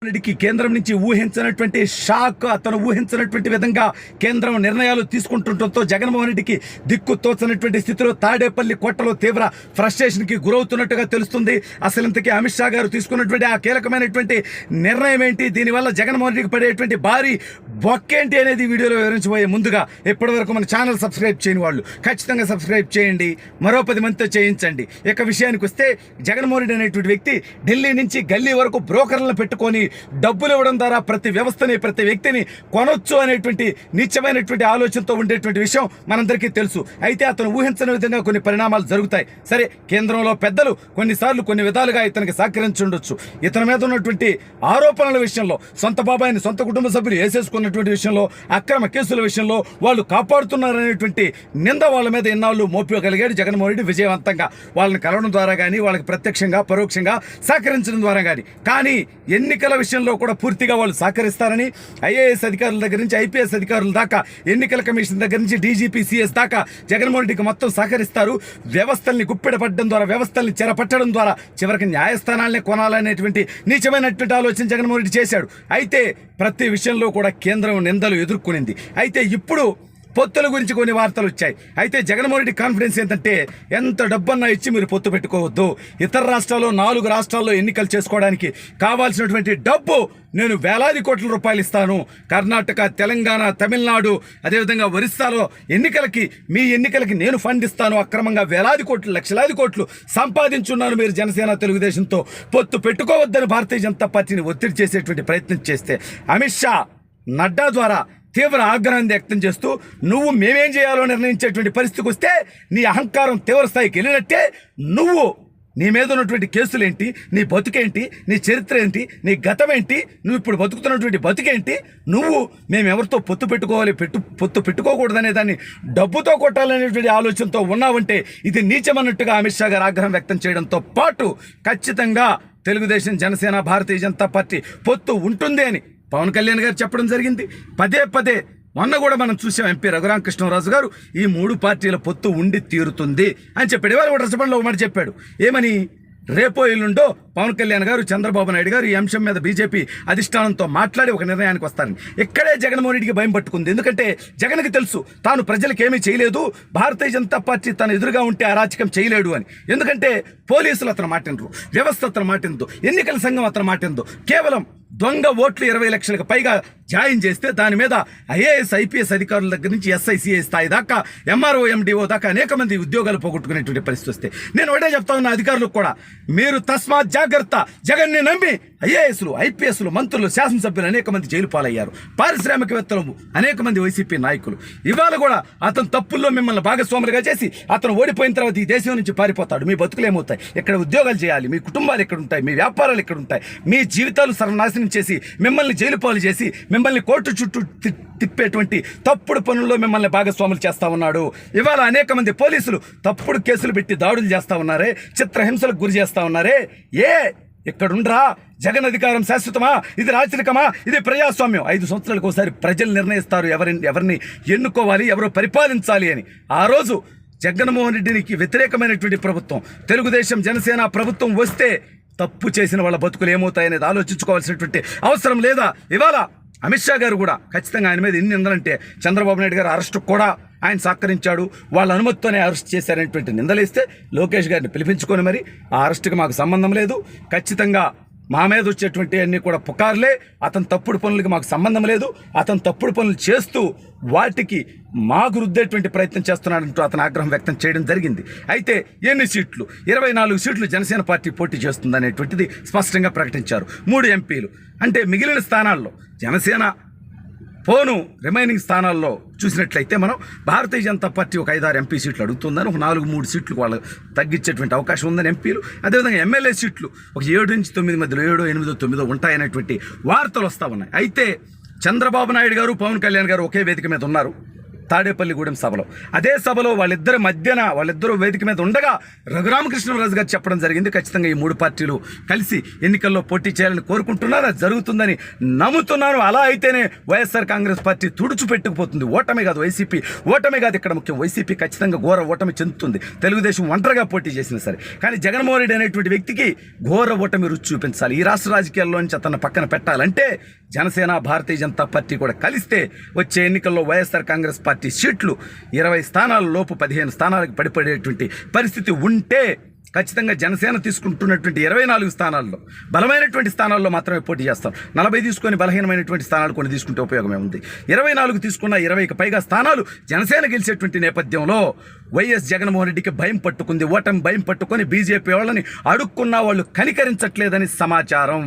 రెడ్డికి కేంద్రం నుంచి ఊహించినటువంటి షాక్, అతను ఊహించినటువంటి విధంగా కేంద్రం నిర్ణయాలు తీసుకుంటుండటంతో జగన్మోహన్ రెడ్డికి దిక్కు తోచనటువంటి స్థితిలో తాడేపల్లి కోటలో తీవ్ర ఫ్రస్ట్రేషన్కి గురవుతున్నట్టుగా తెలుస్తుంది. అసలు ఇంతకీ అమిత్ షా గారు తీసుకున్నటువంటి ఆ కీలకమైనటువంటి నిర్ణయం ఏంటి, దీనివల్ల జగన్మోహన్ రెడ్డికి పడేటువంటి భారీ బొక్కేంటి అనేది వీడియోలో వివరించబోయే ముందుగా ఇప్పటివరకు మన ఛానల్ సబ్స్క్రైబ్ చేయని వాళ్ళు ఖచ్చితంగా సబ్స్క్రైబ్ చేయండి, మరో 10 మందితో చేయించండి. ఇక విషయానికి వస్తే జగన్మోహన్ రెడ్డి అనేటువంటి వ్యక్తి ఢిల్లీ నుంచి గల్లీ వరకు బ్రోకర్లను పెట్టుకొని డబ్బులు ఇవ్వడం ద్వారా ప్రతి వ్యవస్థని ప్రతి వ్యక్తిని కొనొచ్చు అనేటువంటి నిత్యమైనటువంటి ఆలోచనతో ఉండేటువంటి విషయం మనందరికీ తెలుసు. అయితే అతను ఊహించని విధంగా కొన్ని పరిణామాలు జరుగుతాయి. సరే, కేంద్రంలో పెద్దలు కొన్నిసార్లు కొన్ని విధాలుగా ఇతనికి సహకరించుండొచ్చు. ఇతని మీద ఉన్నటువంటి ఆరోపణల విషయంలో, సొంత బాబాయిని సొంత కుటుంబ సభ్యులు వేసేసుకున్నటువంటి విషయంలో, అక్రమ కేసుల విషయంలో వాళ్ళు కాపాడుతున్నారనేటువంటి నింద వాళ్ళ మీద ఎన్నాళ్ళు మోపిగలిగాడు జగన్మోహన్ రెడ్డి విజయవంతంగా. వాళ్ళని కలవడం ద్వారా కానీ, వాళ్ళకి ప్రత్యక్షంగా పరోక్షంగా సహకరించడం ద్వారా కానీ ఎన్నికల విషయంలో కూడా పూర్తిగా వాళ్ళు సహకరిస్తారని ఐఏఎస్ అధికారుల దగ్గర నుంచి ఐపీఎస్ అధికారుల దాకా, ఎన్నికల కమిషన్ దగ్గర నుంచి డీజీపీ సిఎస్ దాకా జగన్మోహన్ రెడ్డికి మొత్తం సహకరిస్తారు. వ్యవస్థల్ని గుప్పెడపట్టడం ద్వారా, వ్యవస్థల్ని చెరపట్టడం ద్వారా చివరికి న్యాయస్థానాలనే కొనాలనేటువంటి నీచమైనటువంటి ఆలోచన జగన్మోహన్ రెడ్డి చేశాడు. అయితే ప్రతి విషయంలో కూడా కేంద్రం నిందలు ఎదుర్కొనింది. అయితే ఇప్పుడు పొత్తుల గురించి కొన్ని వార్తలు వచ్చాయి. అయితే జగన్మోహన్ రెడ్డి కాన్ఫిడెన్స్ ఏంటంటే, ఎంత డబ్బన్నా ఇచ్చి మీరు పొత్తు పెట్టుకోవద్దు, ఇతర రాష్ట్రాల్లో 4 రాష్ట్రాల్లో ఎన్నికలు చేసుకోవడానికి కావాల్సినటువంటి డబ్బు నేను వేలాది కోట్ల రూపాయలు ఇస్తాను. కర్ణాటక, తెలంగాణ, తమిళనాడు, అదేవిధంగా ఒరిస్సాలో మీ ఎన్నికలకి నేను ఫండ్ ఇస్తాను. అక్రమంగా వేలాది కోట్లు, లక్షలాది కోట్లు సంపాదించున్నాను. మీరు జనసేన తెలుగుదేశంతో పొత్తు పెట్టుకోవద్దని భారతీయ జనతా పార్టీని ఒత్తిడి చేసేటువంటి ప్రయత్నం చేస్తే అమిత్ షా, నడ్డా ద్వారా తీవ్ర ఆగ్రహాన్ని వ్యక్తం చేస్తూ, నువ్వు మేమేం చేయాలో నిర్ణయించేటువంటి పరిస్థితికి వస్తే నీ అహంకారం తీవ్ర స్థాయికి వెళ్ళినట్టే. నీ మీద ఉన్నటువంటి కేసులేంటి, నీ బతుకేంటి, నీ చరిత్ర ఏంటి, నీ గతం ఏంటి, నువ్వు ఇప్పుడు బతుకుతున్నటువంటి బతుకేంటి, మేమెవరితో పొత్తు పెట్టుకోవాలి, పొత్తు పెట్టుకోకూడదనే దాన్ని డబ్బుతో కొట్టాలనేటువంటి ఆలోచనతో ఉన్నావంటే ఇది నీచమన్నట్టుగా అమిత్ షా గారు ఆగ్రహం వ్యక్తం చేయడంతో పాటు, ఖచ్చితంగా తెలుగుదేశం, జనసేన, భారతీయ జనతా పార్టీ పొత్తు ఉంటుంది అని పవన్ కళ్యాణ్ గారు చెప్పడం జరిగింది. పదే మొన్న కూడా మనం చూసాం, ఎంపీ రఘురామకృష్ణరాజు గారు ఈ 3 పార్టీల పొత్తు ఉండి తీరుతుంది అని చెప్పాడు. ఇవాళ కూడా రసబండలో ఒక మాట చెప్పాడు. ఏమని? రేపో ఎల్లుండో పవన్ కళ్యాణ్ గారు, చంద్రబాబు నాయుడు గారు ఈ అంశం మీద బీజేపీ అధిష్టానంతో మాట్లాడి ఒక నిర్ణయానికి వస్తారని. ఇక్కడే జగన్మోహన్ రెడ్డికి భయం పట్టుకుంది. ఎందుకంటే జగన్కి తెలుసు తాను ప్రజలకు ఏమీ చేయలేదు, భారతీయ జనతా పార్టీ తన ఎదురుగా ఉంటే అరాచకం చేయలేడు అని. ఎందుకంటే పోలీసులు అతను మాటినరు, వ్యవస్థ అతను మాటిందో, ఎన్నికల సంఘం అతను మాటిందో. కేవలం దొంగ ఓట్లు 20 లక్షలకు పైగా జాయిన్ చేస్తే దాని మీద ఐఏఎస్ ఐపీఎస్ అధికారుల దగ్గర నుంచి ఎస్ఐసిఐ స్థాయి దాకా, ఎంఆర్ఓ ఎండిఓ దాకా అనేక మంది ఉద్యోగాలు పోగొట్టుకునేటువంటి పరిస్థితి వస్తే నేను ఒకటే చెప్తా ఉన్న అధికారులకు కూడా, మీరు తస్మాత్ జాగ్రత్త. జగన్ని నమ్మి ఐఏఎస్లు, ఐపీఎస్లు, మంత్రులు, శాసనసభ్యులు అనేక మంది జైలు పాలయ్యారు. పారిశ్రామికవేత్తలు అనేక మంది వైసీపీ నాయకులు. ఇవాళ కూడా అతను తప్పుల్లో మిమ్మల్ని భాగస్వాములుగా చేసి అతను ఓడిపోయిన తర్వాత ఈ దేశం నుంచి పారిపోతాడు. మీ బతుకులు ఏమవుతాయి? ఇక్కడ ఉద్యోగాలు చేయాలి, మీ కుటుంబాలు ఎక్కడ ఉంటాయి, మీ వ్యాపారాలు ఎక్కడ ఉంటాయి, మీ జీవితాలు సర్వనాశనం చేసి మిమ్మల్ని జైలు పాలు చేసి మిమ్మల్ని కోర్టు చుట్టూ తిప్పేటువంటి తప్పుడు పనుల్లో మిమ్మల్ని భాగస్వాములు చేస్తా ఉన్నాడు. ఇవాళ అనేక మంది పోలీసులు తప్పుడు కేసులు పెట్టి దాడులు చేస్తా ఉన్నారే, చిత్రహింసలకు గురి చేస్తా ఉన్నారే. ఇక్కడుండ్రా, జగన్ అధికారం శాశ్వతమా? ఇది రాచరికమా? ఇది ప్రజాస్వామ్యం. 5 సంవత్సరాలకు ఒకసారి ప్రజలు నిర్ణయిస్తారు ఎవరిని ఎన్నుకోవాలి, ఎవరు పరిపాలించాలి అని. ఆ రోజు జగన్మోహన్ రెడ్డికి వ్యతిరేకమైనటువంటి ప్రభుత్వం, తెలుగుదేశం, జనసేన ప్రభుత్వం వస్తే తప్పు చేసిన వాళ్ళ బతుకులు ఏమవుతాయనేది ఆలోచించుకోవాల్సినటువంటి అవసరం లేదా? ఇవాళ అమిత్ షా గారు కూడా ఖచ్చితంగా ఆయన మీద ఎన్ని నిందలంటే, చంద్రబాబు నాయుడు గారు అరెస్టు కూడా ఆయన సహకరించాడు, వాళ్ళ అనుమతితోనే అరెస్ట్ చేశారనేటువంటి నిందలేస్తే లోకేష్ గారిని పిలిపించుకొని మరి ఆ అరెస్టుకి మాకు సంబంధం లేదు, ఖచ్చితంగా మా మీద వచ్చేటువంటి అన్నీ కూడా పుకార్లే, అతను తప్పుడు పనులకి మాకు సంబంధం లేదు, అతను తప్పుడు పనులు చేస్తూ వాటికి మాకు రుద్దేటువంటి ప్రయత్నం చేస్తున్నాడంటూ అతను ఆగ్రహం వ్యక్తం చేయడం జరిగింది. అయితే ఎన్ని సీట్లు? 24 సీట్లు జనసేన పార్టీ పోటీ చేస్తుందనేటువంటిది స్పష్టంగా ప్రకటించారు. 3 ఎంపీలు అంటే మిగిలిన స్థానాల్లో జనసేన పోను రిమైనింగ్ స్థానాల్లో చూసినట్లయితే మనం భారతీయ జనతా పార్టీ ఒక 5-6 ఎంపీ సీట్లు అడుగుతుందని, ఒక 4-3 సీట్లు వాళ్ళు తగ్గించేటువంటి అవకాశం ఉందని ఎంపీలు, అదేవిధంగా ఎమ్మెల్యే సీట్లు ఒక 7 నుంచి 9 మధ్యలో 7, 8, 9 ఉంటాయనేటువంటి వార్తలు వస్తూ ఉన్నాయి. అయితే చంద్రబాబు నాయుడు గారు, పవన్ కళ్యాణ్ గారు ఒకే వేదిక మీద ఉన్నారు. తాడేపల్లిగూడెం సభలో. అదే సభలో వాళ్ళిద్దరూ వేదిక మీద ఉండగా రఘురామకృష్ణరాజు గారు చెప్పడం జరిగింది, ఖచ్చితంగా ఈ 3 పార్టీలు కలిసి ఎన్నికల్లో పోటీ చేయాలని కోరుకుంటున్నారు, అది జరుగుతుందని నమ్ముతున్నాను. అలా అయితేనే వైఎస్ఆర్ కాంగ్రెస్ పార్టీ తుడుచుపెట్టుకుపోతుంది. ఓటమి కాదు వైసీపీ, ఓటమి కాదు ఇక్కడ ముఖ్యం, వైసీపీ ఖచ్చితంగా ఘోర ఓటమి చెందుతుంది. తెలుగుదేశం ఒంటరిగా పోటీ చేసినా సరే. కానీ జగన్మోహన్ రెడ్డి అనేటువంటి వ్యక్తికి ఘోర ఓటమి రుచి చూపించాలి. ఈ రాష్ట్ర రాజకీయాల్లో నుంచి అతన్ని పక్కన పెట్టాలంటే జనసేన, భారతీయ జనతా పార్టీ కూడా కలిస్తే వచ్చే ఎన్నికల్లో వైఎస్ఆర్ కాంగ్రెస్ పార్టీ సీట్లు 20 స్థానాల లోపు 15 స్థానాలకు పడిపడేటువంటి పరిస్థితి ఉంటే ఖచ్చితంగా జనసేన తీసుకుంటున్నటువంటి 24 స్థానాల్లో బలమైనటువంటి స్థానాల్లో మాత్రమే పోటీ చేస్తాం. 40 తీసుకొని బలహీనమైనటువంటి స్థానాలు కొన్ని తీసుకుంటే ఉపయోగమే ఉంది. 24 తీసుకున్న 20కి పైగా స్థానాలు జనసేన గెలిచేటువంటి నేపథ్యంలో వైఎస్ జగన్మోహన్ రెడ్డికి భయం పట్టుకుంది. ఓటమి భయం పట్టుకొని బీజేపీ వాళ్ళని అడుక్కున్న వాళ్ళు కనికరించట్లేదని సమాచారం.